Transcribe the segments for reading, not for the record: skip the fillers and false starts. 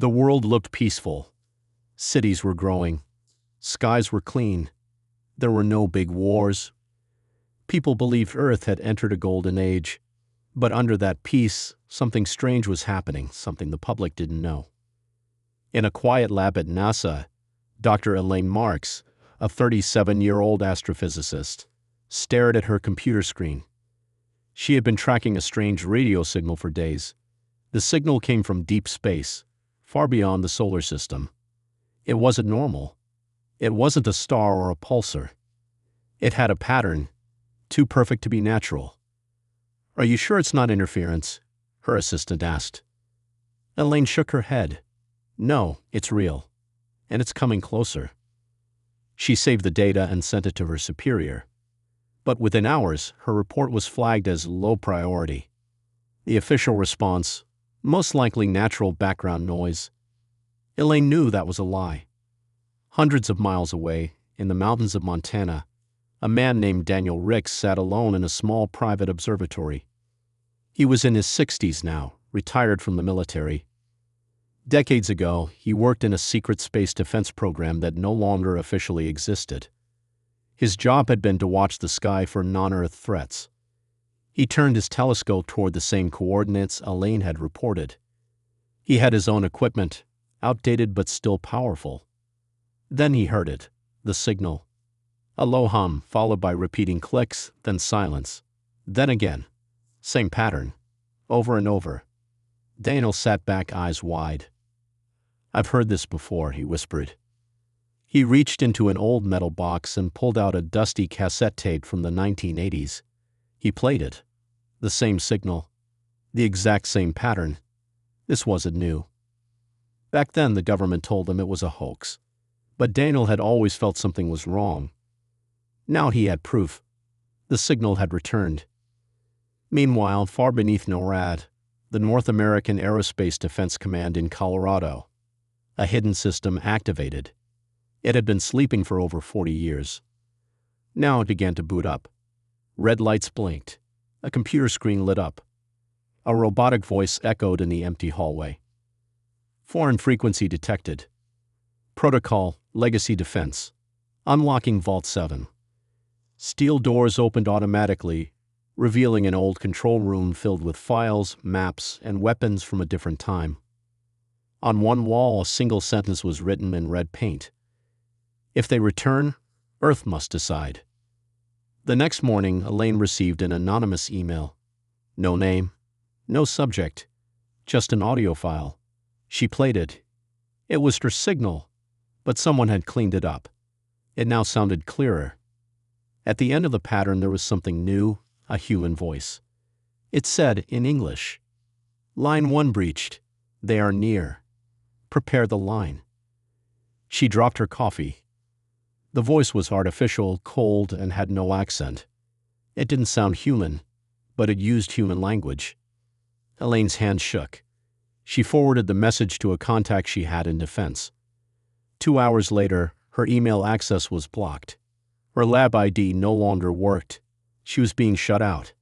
The world looked peaceful. Cities were growing. Skies were clean. There were no big wars. People believed Earth had entered a golden age. But under that peace, something strange was happening, something the public didn't know. In a quiet lab at NASA, Dr. Elaine Marks, a 37-year-old astrophysicist, stared at her computer screen. She had been tracking a strange radio signal for days. The signal came from deep space, far beyond the solar system. It wasn't normal. It wasn't a star or a pulsar. It had a pattern, too perfect to be natural. "Are you sure it's not interference?" her assistant asked. Elaine shook her head. "No, it's real. And it's coming closer." She saved the data and sent it to her superior. But within hours, her report was flagged as low priority. The official response, most likely natural background noise. Elaine knew that was a lie. Hundreds of miles away, in the mountains of Montana, a man named Daniel Ricks sat alone in a small private observatory. He was in his 60s now, retired from the military. Decades ago, he worked in a secret space defense program that no longer officially existed. His job had been to watch the sky for non-Earth threats. He turned his telescope toward the same coordinates Elaine had reported. He had his own equipment, outdated but still powerful. Then he heard it, the signal. A low hum, followed by repeating clicks, then silence. Then again. Same pattern. Over and over. Daniel sat back, eyes wide. "I've heard this before," he whispered. He reached into an old metal box and pulled out a dusty cassette tape from the 1980s. He played it. The same signal. The exact same pattern. This wasn't new. Back then, the government told him it was a hoax. But Daniel had always felt something was wrong. Now he had proof. The signal had returned. Meanwhile, far beneath NORAD, the North American Aerospace Defense Command in Colorado, a hidden system activated. It had been sleeping for over 40 years. Now it began to boot up. Red lights blinked. A computer screen lit up. A robotic voice echoed in the empty hallway. "Foreign frequency detected. Protocol, Legacy Defense. Unlocking Vault 7. Steel doors opened automatically, revealing an old control room filled with files, maps, and weapons from a different time. On one wall, a single sentence was written in red paint. If they return, Earth must decide. The next morning, Elaine received an anonymous email. No name, no subject, just an audio file. She played it. It was her signal, but someone had cleaned it up. It now sounded clearer. At the end of the pattern, there was something new, a human voice. It said, in English, "Line 1 breached. They are near. Prepare the line." She dropped her coffee. The voice was artificial, cold, and had no accent. It didn't sound human, but it used human language. Elaine's hand shook. She forwarded the message to a contact she had in defense. 2 hours later, her email access was blocked. Her lab ID no longer worked. She was being shut out.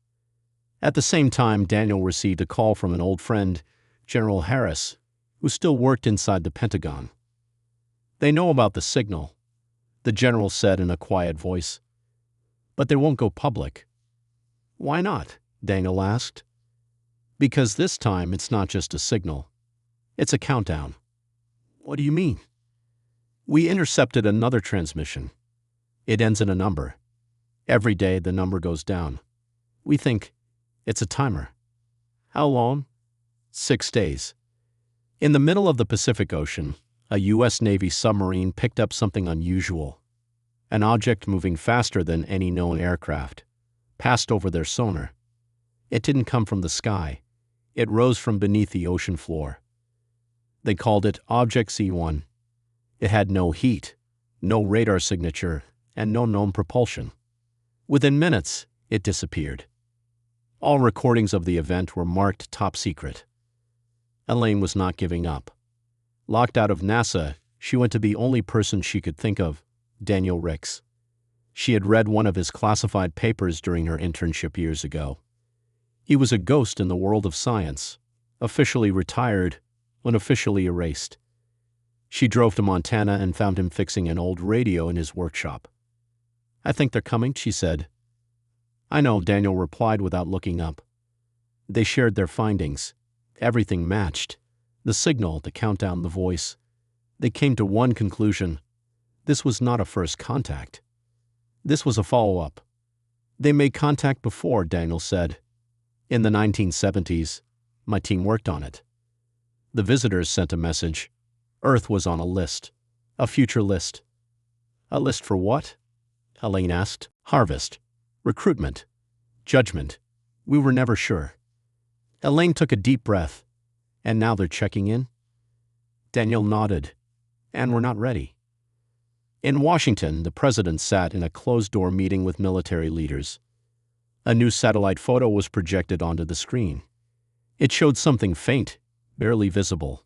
At the same time, Daniel received a call from an old friend, General Harris, who still worked inside the Pentagon. "They know about the signal," the general said in a quiet voice. "But they won't go public." "Why not?" Daniel asked. "Because this time it's not just a signal. It's a countdown." "What do you mean?" "We intercepted another transmission. It ends in a number. Every day the number goes down. We think it's a timer." "How long?" 6 days. In the middle of the Pacific Ocean, a U.S. Navy submarine picked up something unusual. An object moving faster than any known aircraft passed over their sonar. It didn't come from the sky. It rose from beneath the ocean floor. They called it Object C1. It had no heat, no radar signature, and no known propulsion. Within minutes, it disappeared. All recordings of the event were marked top secret. Elaine was not giving up. Locked out of NASA, she went to the only person she could think of, Daniel Ricks. She had read one of his classified papers during her internship years ago. He was a ghost in the world of science, officially retired, unofficially erased. She drove to Montana and found him fixing an old radio in his workshop. "I think they're coming," she said. "I know," Daniel replied without looking up. They shared their findings. Everything matched. The signal, the countdown, the voice. They came to one conclusion. This was not a first contact. This was a follow-up. "They made contact before," Daniel said. "In the 1970s. My team worked on it." The visitors sent a message. Earth was on a list. A future list. "A list for what?" Elaine asked. "Harvest. Recruitment. Judgment. We were never sure." Elaine took a deep breath. "And now they're checking in?" Daniel nodded. "And we're not ready." In Washington, the president sat in a closed-door meeting with military leaders. A new satellite photo was projected onto the screen. It showed something faint, barely visible.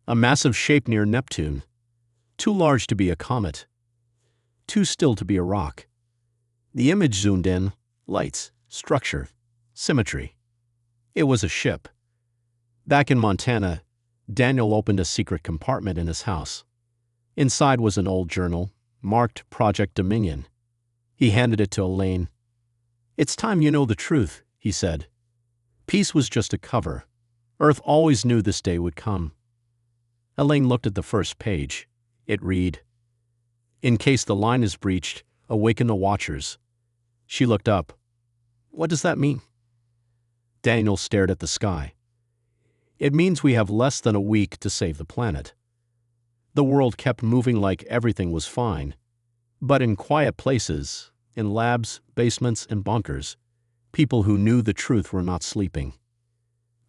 A massive shape near Neptune. Too large to be a comet. Too still to be a rock. The image zoomed in. Lights, structure, symmetry. It was a ship. Back in Montana, Daniel opened a secret compartment in his house. Inside was an old journal, marked Project Dominion. He handed it to Elaine. "It's time you know the truth," he said. Peace was just a cover. Earth always knew this day would come. Elaine looked at the first page. It read, "In case the line is breached, awaken the watchers." She looked up. "What does that mean?" Daniel stared at the sky. "It means we have less than a week to save the planet." The world kept moving like everything was fine. But in quiet places, in labs, basements, and bunkers, people who knew the truth were not sleeping.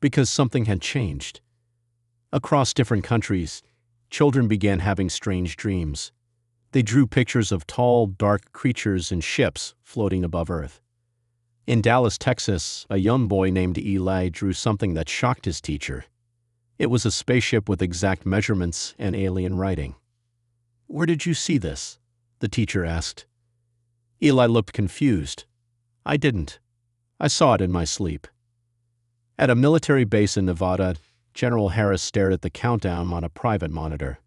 Because something had changed. Across different countries, children began having strange dreams. They drew pictures of tall, dark creatures in ships floating above Earth. In Dallas, Texas, a young boy named Eli drew something that shocked his teacher. It was a spaceship with exact measurements and alien writing. "Where did you see this?" the teacher asked. Eli looked confused. "I didn't. I saw it in my sleep." At a military base in Nevada, General Harris stared at the countdown on a private monitor.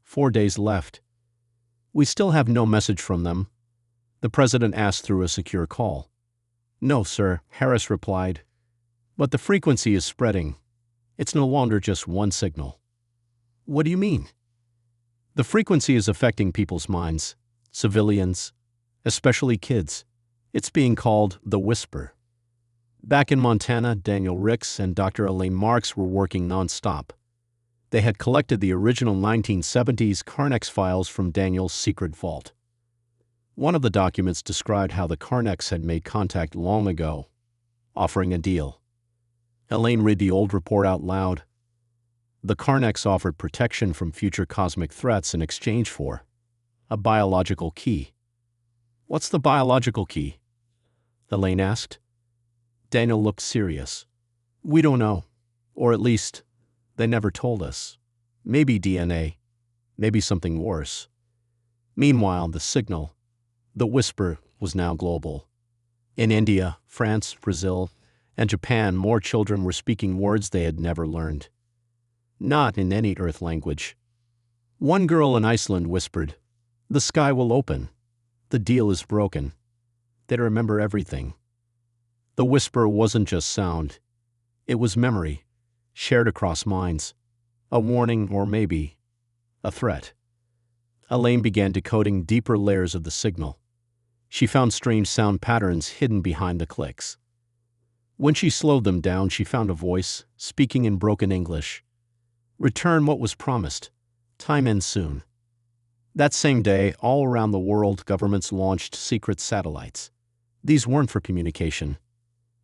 4 days left. "We still have no message from them," the president asked through a secure call. "No, sir," Harris replied. "But the frequency is spreading. It's no longer just one signal." "What do you mean?" "The frequency is affecting people's minds, civilians, especially kids. It's being called the whisper." Back in Montana, Daniel Ricks and Dr. Elaine Marks were working nonstop. They had collected the original 1970s Carnex files from Daniel's secret vault. One of the documents described how the Carnex had made contact long ago, offering a deal. Elaine read the old report out loud. The Carnex offered protection from future cosmic threats in exchange for a biological key. "What's the biological key?" Elaine asked. Daniel looked serious. "We don't know. Or at least, they never told us. Maybe DNA. Maybe something worse." Meanwhile, the signal, the whisper, was now global. In India, France, Brazil, and Japan, more children were speaking words they had never learned. Not in any Earth language. One girl in Iceland whispered, "The sky will open. The deal is broken." They remember everything. The whisper wasn't just sound. It was memory, shared across minds. A warning, or maybe a threat. Elaine began decoding deeper layers of the signal. She found strange sound patterns hidden behind the clicks. When she slowed them down, she found a voice, speaking in broken English. "Return what was promised. Time ends soon." That same day, all around the world, governments launched secret satellites. These weren't for communication.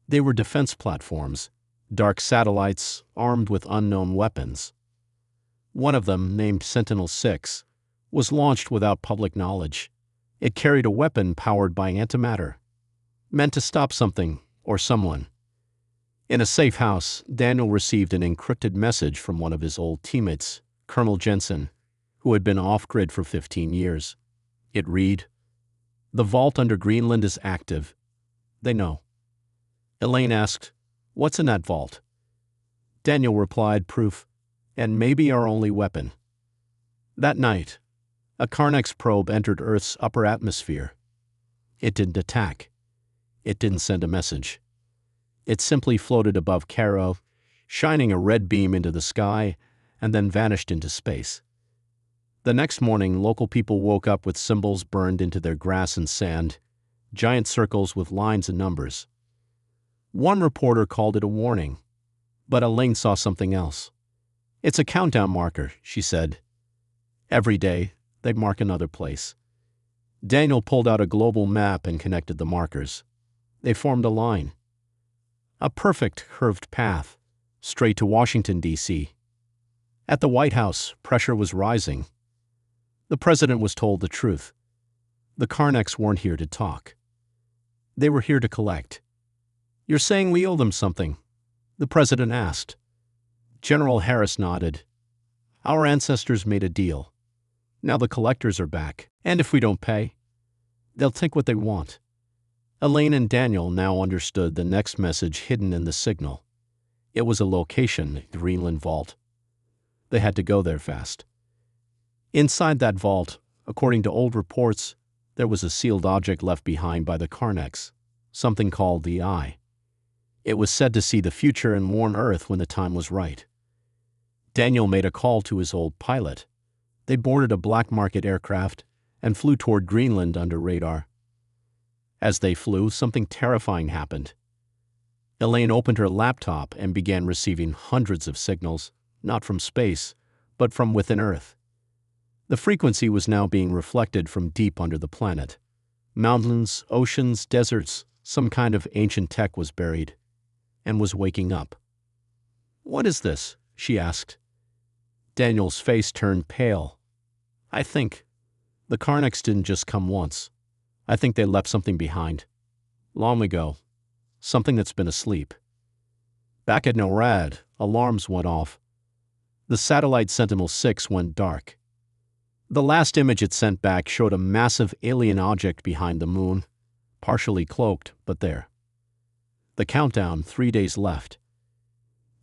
They were defense platforms, dark satellites armed with unknown weapons. One of them, named Sentinel-6, was launched without public knowledge. It carried a weapon powered by antimatter, meant to stop something or someone. In a safe house, Daniel received an encrypted message from one of his old teammates, Colonel Jensen, who had been off-grid for 15 years. It read, "The vault under Greenland is active. They know." Elaine asked, "What's in that vault?" Daniel replied, "Proof. and maybe our only weapon. That night, a Carnex probe entered Earth's upper atmosphere. It didn't attack. It didn't send a message. It simply floated above Cairo, shining a red beam into the sky, and then vanished into space. The next morning, local people woke up with symbols burned into their grass and sand, giant circles with lines and numbers. One reporter called it a warning, but Elaine saw something else. "It's a countdown marker," she said. Every day, they'd mark another place. Daniel pulled out a global map and connected the markers. They formed a line. A perfect curved path, straight to Washington, D.C. At the White House, pressure was rising. The president was told the truth. The Carnex weren't here to talk. They were here to collect. "You're saying we owe them something?" the president asked. General Harris nodded. "Our ancestors made a deal. Now the collectors are back, and if we don't pay, they'll take what they want." Elaine and Daniel now understood the next message hidden in the signal. It was a location, the Greenland Vault. They had to go there fast. Inside that vault, according to old reports, there was a sealed object left behind by the Carnex, something called the Eye. It was said to see the future and warn Earth when the time was right. Daniel made a call to his old pilot. They boarded a black market aircraft and flew toward Greenland under radar. As they flew, something terrifying happened. Elaine opened her laptop and began receiving hundreds of signals, not from space, but from within Earth. The frequency was now being reflected from deep under the planet. Mountains, oceans, deserts, some kind of ancient tech was buried and was waking up. "What is this?" she asked. Daniel's face turned pale. "I think the Carnex didn't just come once. I think they left something behind. Long ago. Something that's been asleep." Back at NORAD, alarms went off. The satellite Sentinel-6 went dark. The last image it sent back showed a massive alien object behind the moon, partially cloaked, but there. The countdown, 3 days left.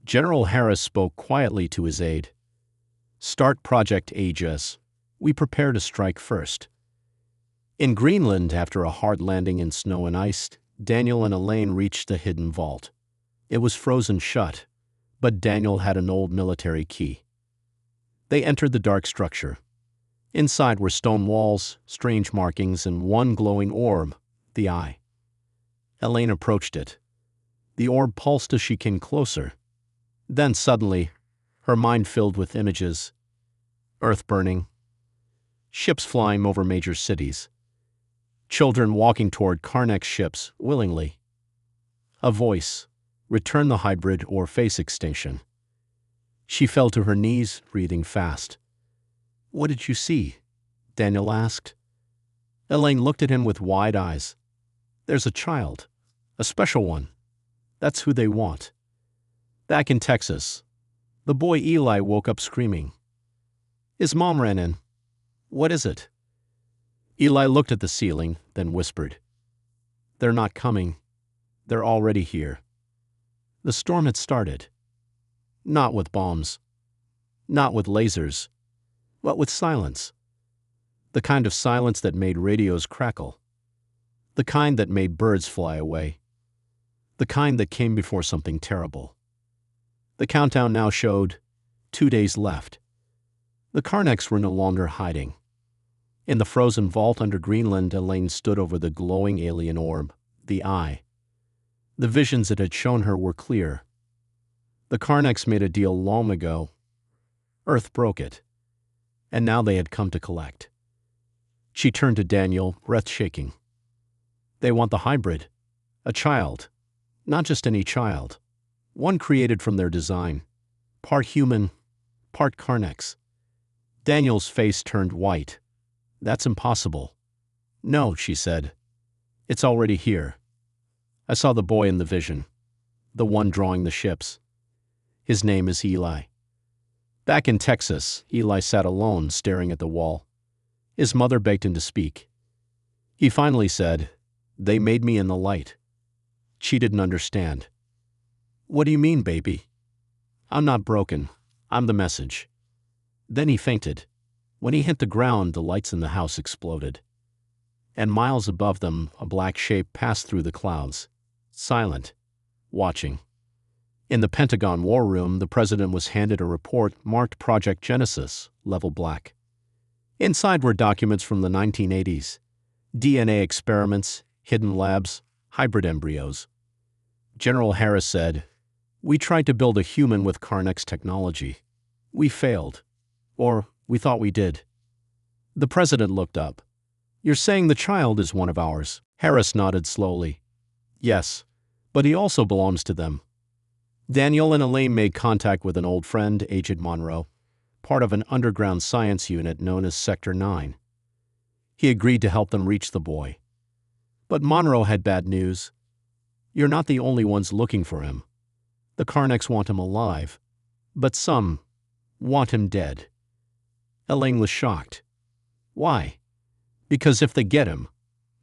General Harris spoke quietly to his aide. "Start Project Aegis. We prepare to strike first." In Greenland, after a hard landing in snow and ice, Daniel and Elaine reached the hidden vault. It was frozen shut, but Daniel had an old military key. They entered the dark structure. Inside were stone walls, strange markings, and one glowing orb, the Eye. Elaine approached it. The orb pulsed as she came closer. Then suddenly, her mind filled with images. Earth burning. Ships flying over major cities. Children walking toward Carnex ships willingly. A voice. Return the hybrid or face extinction. She fell to her knees, breathing fast. "What did you see?" Daniel asked. Elaine looked at him with wide eyes. "There's a child. A special one. That's who they want." Back in Texas, the boy Eli woke up screaming. His mom ran in. "What is it?" Eli looked at the ceiling, then whispered, "They're not coming. They're already here." The storm had started. Not with bombs. Not with lasers. But with silence. The kind of silence that made radios crackle. The kind that made birds fly away. The kind that came before something terrible. The countdown now showed 2 days left. The Carnex were no longer hiding. In the frozen vault under Greenland, Elaine stood over the glowing alien orb, the Eye. The visions it had shown her were clear. The Carnex made a deal long ago. Earth broke it. And now they had come to collect. She turned to Daniel, breath shaking. "They want the hybrid. A child. Not just any child. One created from their design. Part human, part Carnex." Daniel's face turned white. "That's impossible." "No," she said. "It's already here. I saw the boy in the vision. The one drawing the ships. His name is Eli." Back in Texas, Eli sat alone, staring at the wall. His mother begged him to speak. He finally said, "They made me in the light." She didn't understand. "What do you mean, baby?" "I'm not broken. I'm the message." Then he fainted. When he hit the ground, the lights in the house exploded. And miles above them, a black shape passed through the clouds, silent, watching. In the Pentagon War Room, the president was handed a report marked Project Genesis, level black. Inside were documents from the 1980s, DNA experiments, hidden labs, hybrid embryos. General Harris said, "We tried to build a human with Carnex technology. We failed. Or we thought we did." The president looked up. "You're saying the child is one of ours?" Harris nodded slowly. "Yes, but he also belongs to them." Daniel and Elaine made contact with an old friend, Agent Monroe, part of an underground science unit known as Sector 9. He agreed to help them reach the boy. But Monroe had bad news. "You're not the only ones looking for him. The Carnex want him alive, but some want him dead." Elaine was shocked. "Why?" "Because if they get him,"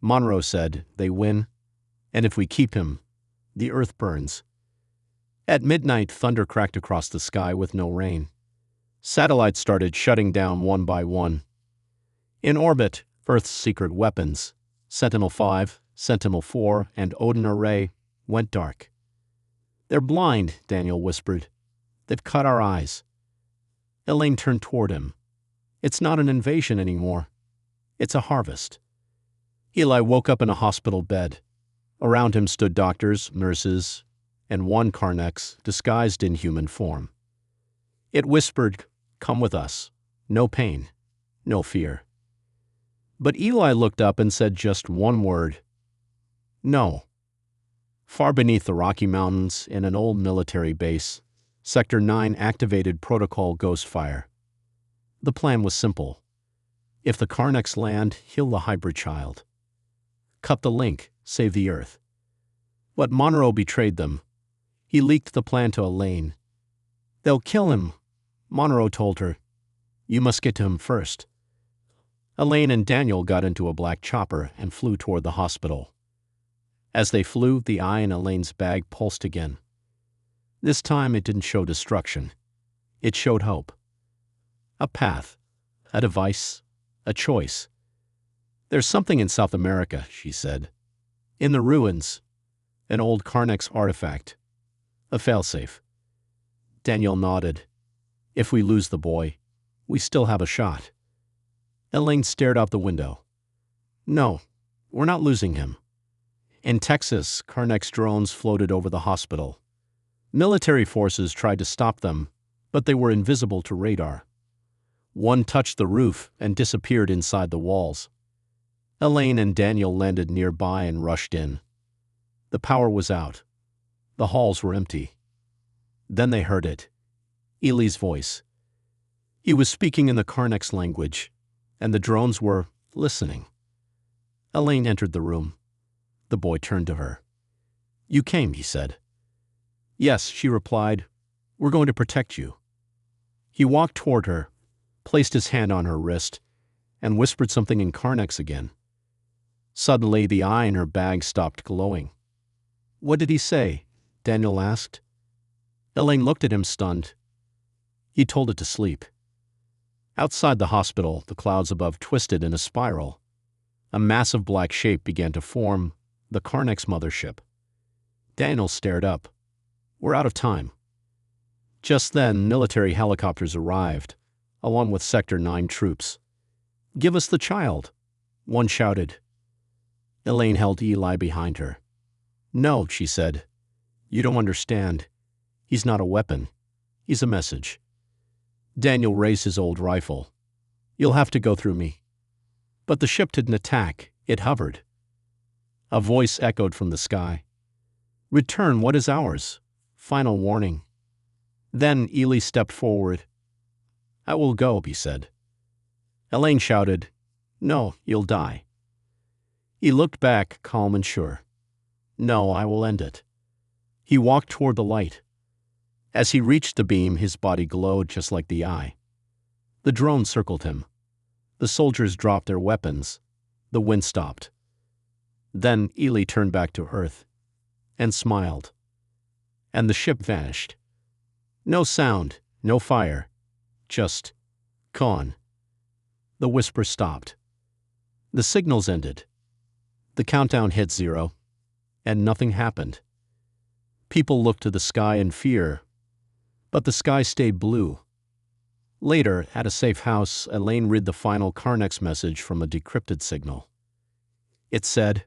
Monroe said, "they win. And if we keep him, the earth burns." At midnight, thunder cracked across the sky with no rain. Satellites started shutting down one by one. In orbit, Earth's secret weapons, Sentinel-5, Sentinel-4, and Odin Array, went dark. "They're blind," Daniel whispered. "They've cut our eyes." Elaine turned toward him. "It's not an invasion anymore. It's a harvest." Eli woke up in a hospital bed. Around him stood doctors, nurses, and one Carnex disguised in human form. It whispered, "Come with us. No pain, no fear." But Eli looked up and said just one word. "No." Far beneath the Rocky Mountains, in an old military base, Sector 9 activated Protocol Ghostfire. The plan was simple. If the Carnex land, heal the hybrid child. Cut the link, save the Earth. But Monroe betrayed them. He leaked the plan to Elaine. "They'll kill him," Monroe told her. "You must get to him first." Elaine and Daniel got into a black chopper and flew toward the hospital. As they flew, the eye in Elaine's bag pulsed again. This time it didn't show destruction. It showed hope. A path, a device, a choice. "There's something in South America," she said. "In the ruins. An old Carnex artifact. A failsafe." Daniel nodded. "If we lose the boy, we still have a shot." Elaine stared out the window. "No, we're not losing him." In Texas, Carnex drones floated over the hospital. Military forces tried to stop them, but they were invisible to radar. One touched the roof and disappeared inside the walls. Elaine and Daniel landed nearby and rushed in. The power was out. The halls were empty. Then they heard it. Eli's voice. He was speaking in the Carnex language, and the drones were listening. Elaine entered the room. The boy turned to her. "You came," he said. "Yes," she replied. "We're going to protect you." He walked toward her, placed his hand on her wrist, and whispered something in Carnex again. Suddenly, the eye in her bag stopped glowing. "What did he say?" Daniel asked. Elaine looked at him stunned. He told it to sleep. Outside the hospital, the clouds above twisted in a spiral. A massive black shape began to form, the Carnex mothership. Daniel stared up. "We're out of time." Just then, military helicopters arrived, along with Sector 9 troops. "Give us the child," one shouted. Elaine held Eli behind her. "No," she said. "You don't understand. He's not a weapon. He's a message." Daniel raised his old rifle. "You'll have to go through me." But the ship didn't attack. It hovered. A voice echoed from the sky. "Return what is ours. Final warning." Then Eli stepped forward. "I will go," he said. Elaine shouted, "No, you'll die." He looked back, calm and sure. "No, I will end it." He walked toward the light. As he reached the beam, his body glowed just like the eye. The drone circled him. The soldiers dropped their weapons. The wind stopped. Then Eli turned back to Earth and smiled. And the ship vanished. No sound, No fire. Just gone. The whisper stopped. The signals ended. The countdown hit 0, and nothing happened. People looked to the sky in fear, but the sky stayed blue. Later, at a safe house, Elaine read the final Carnex message from a decrypted signal. It said,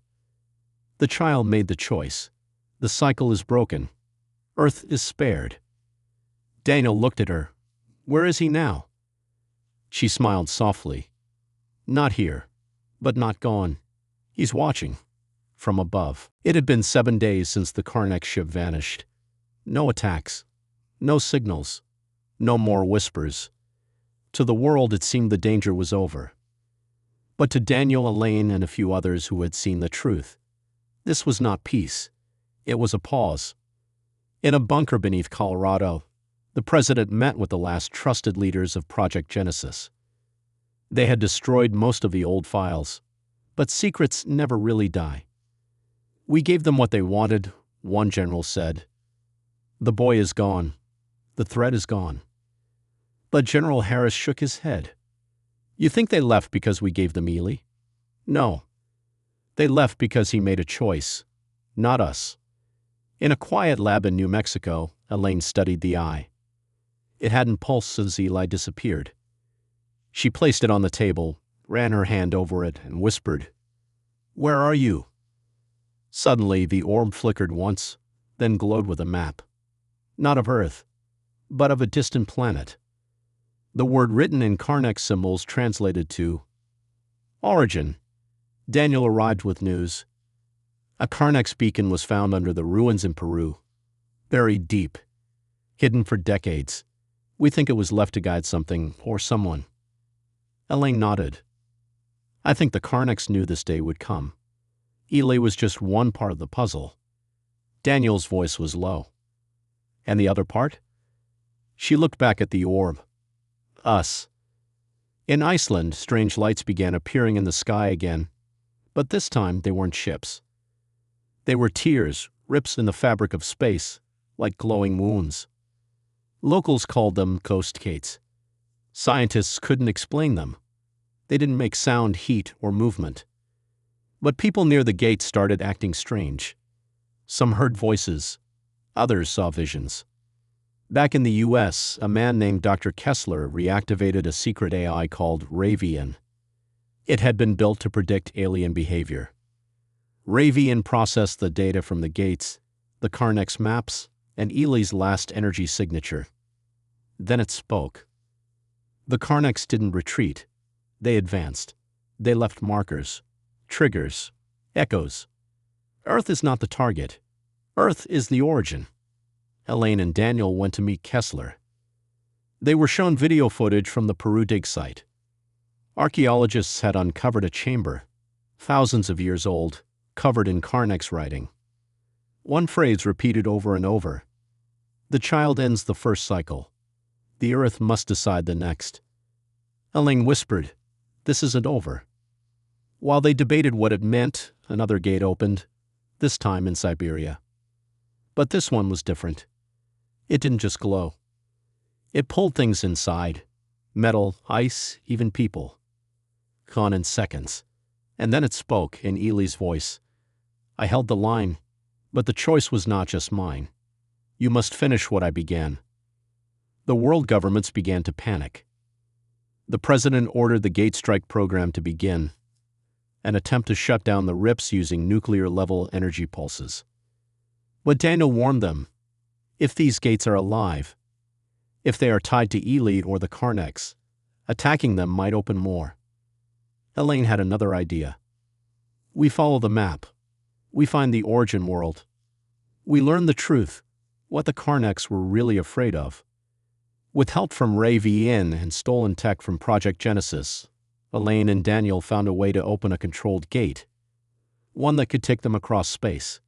"The child made the choice. The cycle is broken. Earth is spared." Daniel looked at her. "Where is he now?" She smiled softly. "Not here, but not gone. He's watching." From above. It had been 7 days since the Carnex ship vanished. No attacks. No signals. No more whispers. To the world it seemed the danger was over. But to Daniel, Elaine, and a few others who had seen the truth, this was not peace. It was a pause. In a bunker beneath Colorado, the president met with the last trusted leaders of Project Genesis. They had destroyed most of the old files, but secrets never really die. "We gave them what they wanted," one general said. "The boy is gone. The threat is gone." But General Harris shook his head. "You think they left because we gave them Ely? No. They left because he made a choice, not us." In a quiet lab in New Mexico, Elaine studied the eye. It hadn't pulsed since Eli disappeared. She placed it on the table, ran her hand over it, and whispered, "Where are you?" Suddenly, the orb flickered once, then glowed with a map. Not of Earth, but of a distant planet. The word written in Carnex symbols translated to Origin. Daniel arrived with news. A Carnex beacon was found under the ruins in Peru, buried deep, hidden for decades. We think it was left to guide something or someone. Elaine nodded. "I think the Carnex knew this day would come. Ely was just one part of the puzzle." Daniel's voice was low. "And the other part?" She looked back at the orb. "Us." In Iceland, strange lights began appearing in the sky again, but this time they weren't ships. They were tears, rips in the fabric of space, like glowing wounds. Locals called them ghost gates. Scientists couldn't explain them. They didn't make sound, heat, or movement. But people near the gate started acting strange. Some heard voices. Others saw visions. Back in the U.S., a man named Dr. Kessler reactivated a secret AI called Ravian. It had been built to predict alien behavior. Ravian processed the data from the gates, the Carnex maps, and Ely's last energy signature. Then it spoke. The Carnex didn't retreat. They advanced. They left markers, triggers, echoes. Earth is not the target. Earth is the origin. Elaine and Daniel went to meet Kessler. They were shown video footage from the Peru dig site. Archaeologists had uncovered a chamber, thousands of years old, covered in Carnex writing. One phrase repeated over and over. "The child ends the first cycle. The Earth must decide the next." Elaine whispered, "This isn't over." While they debated what it meant, another gate opened, this time in Siberia. But this one was different. It didn't just glow. It pulled things inside, metal, ice, even people. Gone in seconds. And then it spoke in Ely's voice. "I held the line, but the choice was not just mine. You must finish what I began." The world governments began to panic. The president ordered the Gate Strike program to begin, an attempt to shut down the rips using nuclear-level energy pulses. But Daniel warned them, if these gates are alive, if they are tied to Ely or the Carnex, attacking them might open more. Elaine had another idea. "We follow the map. We find the origin world. We learn the truth, what the Carnex were really afraid of." With help from Ravian and stolen tech from Project Genesis, Elaine and Daniel found a way to open a controlled gate, one that could take them across space.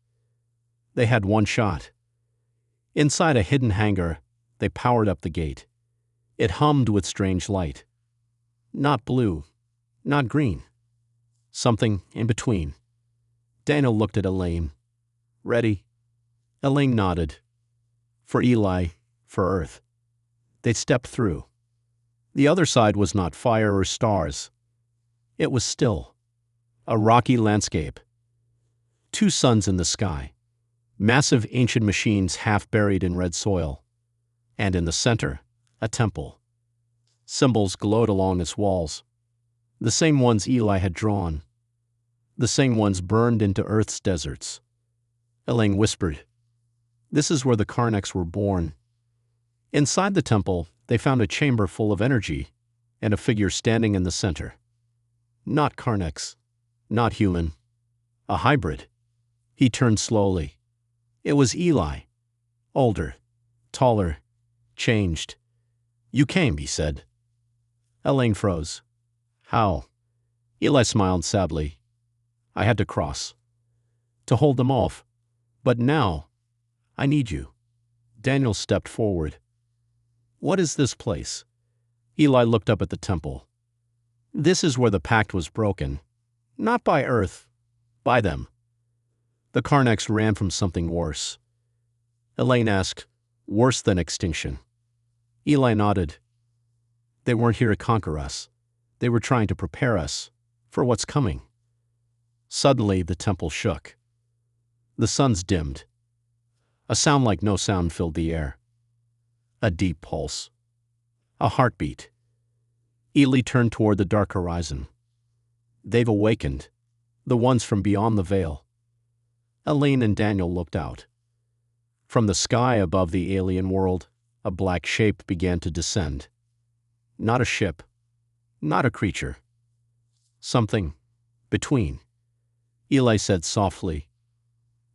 They had one shot. Inside a hidden hangar, they powered up the gate. It hummed with strange light. Not blue, not green. Something in between. Daniel looked at Elaine. "Ready?" Elaine nodded. "For Ely, for Earth." They stepped through. The other side was not fire or stars. It was still. A rocky landscape. Two suns in the sky. Massive ancient machines half buried in red soil. And in the center, a temple. Symbols glowed along its walls. The same ones Eli had drawn. The same ones burned into Earth's deserts. Elaine whispered, "This is where the Karnaks were born." Inside the temple, they found a chamber full of energy and a figure standing in the center. Not Karnaks, not human. A hybrid. He turned slowly. It was Eli. Older, taller, changed. "You came," he said. Elaine froze. "How?" Eli smiled sadly. "I had to cross. To hold them off. But now, I need you." Daniel stepped forward. "What is this place?" Eli looked up at the temple. "This is where the pact was broken. Not by Earth, by them. The Karnaks ran from something worse." Elaine asked, "Worse than extinction?" Eli nodded. "They weren't here to conquer us. They were trying to prepare us for what's coming." Suddenly, the temple shook. The suns dimmed. A sound like no sound filled the air. A deep pulse. A heartbeat. Eli turned toward the dark horizon. "They've awakened. The ones from beyond the veil." Elaine and Daniel looked out. From the sky above the alien world, a black shape began to descend. Not a ship. Not a creature. Something between. Eli said softly,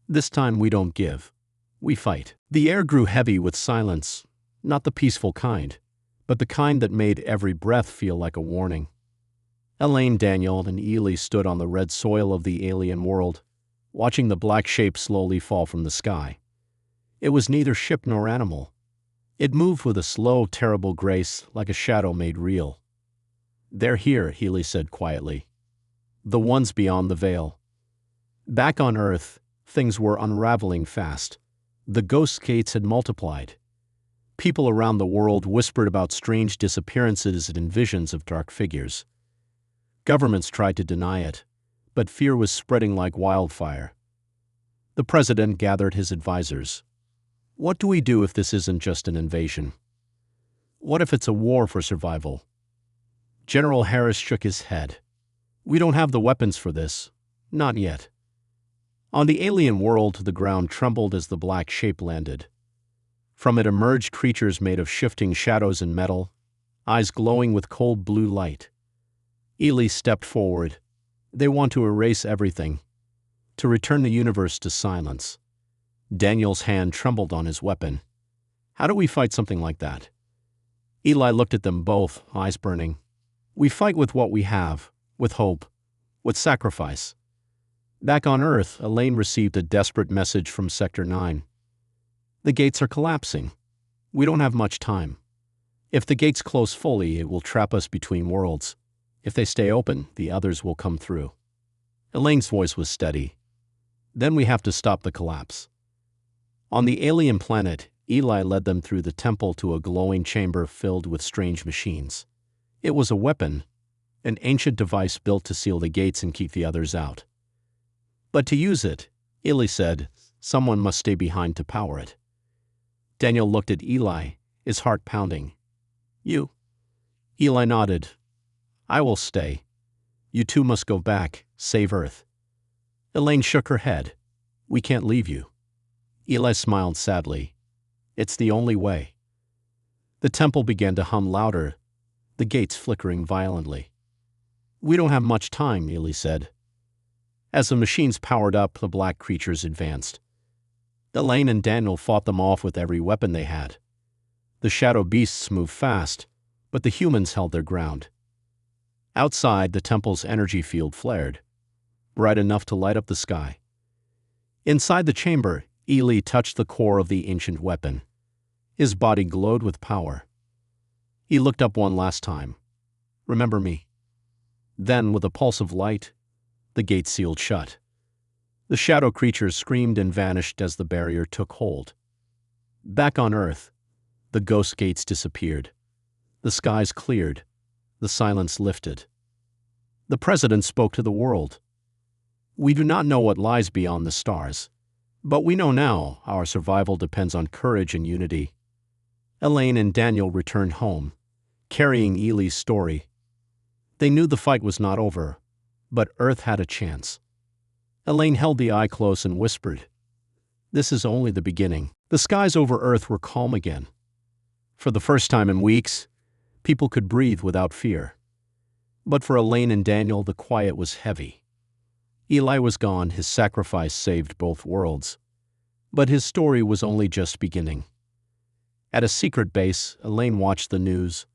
"This time we don't give. We fight." The air grew heavy with silence, not the peaceful kind, but the kind that made every breath feel like a warning. Elaine, Daniel, and Eli stood on the red soil of the alien world, watching the black shape slowly fall from the sky. It was neither ship nor animal. It moved with a slow, terrible grace like a shadow made real. "They're here," Eli said quietly. "The ones beyond the veil." Back on Earth, things were unraveling fast. The ghost gates had multiplied. People around the world whispered about strange disappearances and visions of dark figures. Governments tried to deny it, but fear was spreading like wildfire. The president gathered his advisors. "What do we do if this isn't just an invasion? What if it's a war for survival?" General Harris shook his head. "We don't have the weapons for this. Not yet." On the alien world, the ground trembled as the black shape landed. From it emerged creatures made of shifting shadows and metal, eyes glowing with cold blue light. Eli stepped forward. "They want to erase everything, to return the universe to silence." Daniel's hand trembled on his weapon. "How do we fight something like that?" Eli looked at them both, eyes burning. "We fight with what we have, with hope, with sacrifice." Back on Earth, Elaine received a desperate message from Sector 9. "The gates are collapsing. We don't have much time. If the gates close fully, it will trap us between worlds. If they stay open, the others will come through." Elaine's voice was steady. "Then we have to stop the collapse." On the alien planet, Eli led them through the temple to a glowing chamber filled with strange machines. It was a weapon, an ancient device built to seal the gates and keep the others out. But to use it, Eli said, someone must stay behind to power it. Daniel looked at Eli, his heart pounding. "You?" Eli nodded. "I will stay. You two must go back, save Earth." Elaine shook her head. "We can't leave you." Eli smiled sadly. "It's the only way." The temple began to hum louder, the gates flickering violently. "We don't have much time," Eli said. As the machines powered up, the black creatures advanced. Elaine and Daniel fought them off with every weapon they had. The shadow beasts moved fast, but the humans held their ground. Outside, the temple's energy field flared, bright enough to light up the sky. Inside the chamber, Eli touched the core of the ancient weapon. His body glowed with power. He looked up one last time. "Remember me." Then, with a pulse of light, the gate sealed shut. The shadow creatures screamed and vanished as the barrier took hold. Back on Earth, The ghost gates disappeared. The skies cleared. The silence lifted. The president spoke to the world. We do not know what lies beyond the stars, but we know now our survival depends on courage and unity. Elaine and Daniel returned home, carrying Ely's story. They knew the fight was not over, but Earth had a chance. Elaine held the eye close and whispered, "This is only the beginning." The skies over Earth were calm again. For the first time in weeks, people could breathe without fear. But for Elaine and Daniel, the quiet was heavy. Eli was gone, his sacrifice saved both worlds. But his story was only just beginning. At a secret base, Elaine watched the news.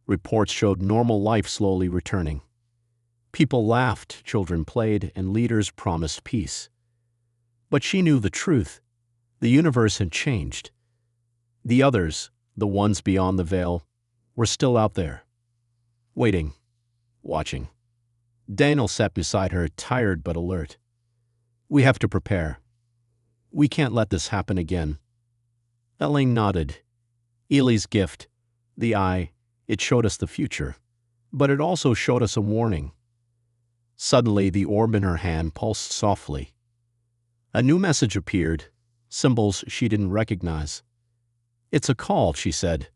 Reports showed normal life slowly returning. People laughed, children played, and leaders promised peace. But she knew the truth. The universe had changed. The others, the ones beyond the veil, were still out there, waiting, watching. Daniel sat beside her, tired but alert. "We have to prepare. We can't let this happen again." Elaine nodded. Ely's gift, the eye, it showed us the future, but it also showed us a warning. Suddenly, the orb in her hand pulsed softly. A new message appeared, symbols she didn't recognize. "It's a call," she said,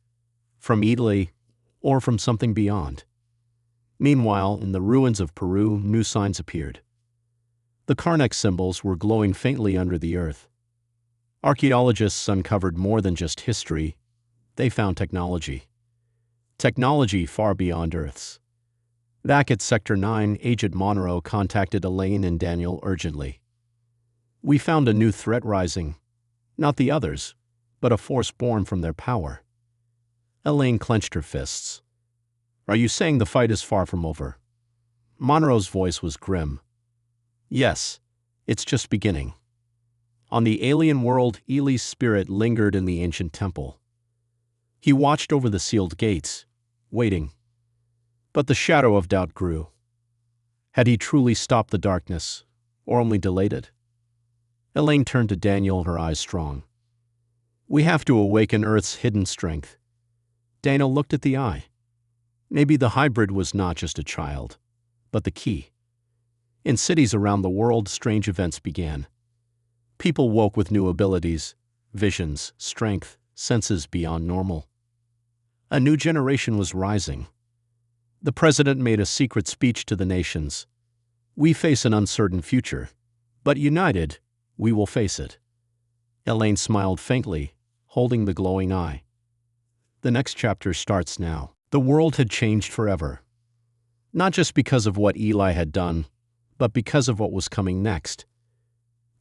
"from Ely or from something beyond." Meanwhile, in the ruins of Peru, new signs appeared. The Karnak symbols were glowing faintly under the earth. Archaeologists uncovered more than just history. They found technology. Technology far beyond Earth's. Back at Sector 9, Agent Monroe contacted Elaine and Daniel urgently. "We found a new threat rising. Not the others, but a force born from their power." Elaine clenched her fists. "Are you saying the fight is far from over?" Monroe's voice was grim. "Yes, it's just beginning." On the alien world, Ely's spirit lingered in the ancient temple. He watched over the sealed gates, waiting. But the shadow of doubt grew. Had he truly stopped the darkness, or only delayed it? Elaine turned to Daniel, her eyes strong. "We have to awaken Earth's hidden strength." Daniel looked at the eye. Maybe the hybrid was not just a child, but the key. In cities around the world, strange events began. People woke with new abilities, visions, strength, senses beyond normal. A new generation was rising. The president made a secret speech to the nations. "We face an uncertain future, but united, we will face it." Elaine smiled faintly, holding the glowing eye. The next chapter starts now. The world had changed forever. Not just because of what Eli had done, but because of what was coming next.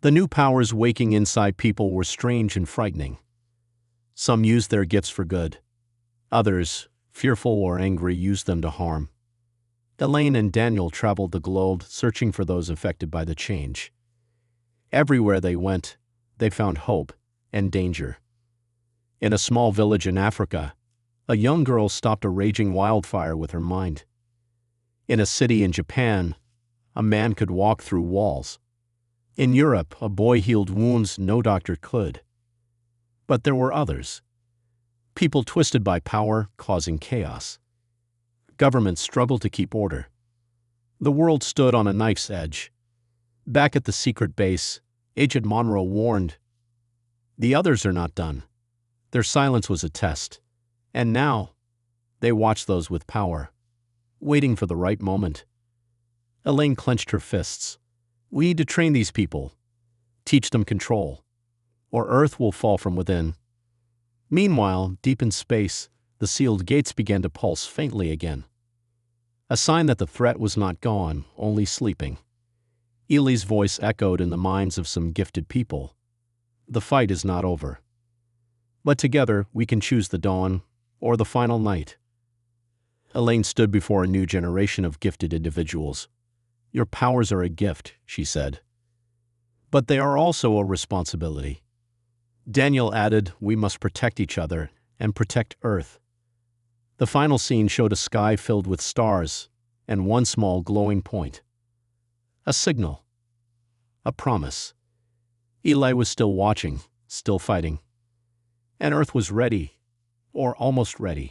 The new powers waking inside people were strange and frightening. Some used their gifts for good. Others, fearful or angry, used them to harm. Elaine and Daniel traveled the globe, searching for those affected by the change. Everywhere they went, they found hope and danger. In a small village in Africa, a young girl stopped a raging wildfire with her mind. In a city in Japan, a man could walk through walls. In Europe, a boy healed wounds no doctor could. But there were others. People twisted by power, causing chaos. Governments struggled to keep order. The world stood on a knife's edge. Back at the secret base, Agent Monroe warned, "The others are not done." Their silence was a test. And now, they watched those with power, waiting for the right moment. Elaine clenched her fists. "We need to train these people, teach them control, or Earth will fall from within." Meanwhile, deep in space, the sealed gates began to pulse faintly again. A sign that the threat was not gone, only sleeping. Ely's voice echoed in the minds of some gifted people. "The fight is not over. But together, we can choose the dawn or the final night." Elaine stood before a new generation of gifted individuals. "Your powers are a gift," she said. "But they are also a responsibility." Daniel added, "We must protect each other and protect Earth." The final scene showed a sky filled with stars and one small glowing point. A signal. A promise. Eli was still watching, still fighting. And Earth was ready, or almost ready.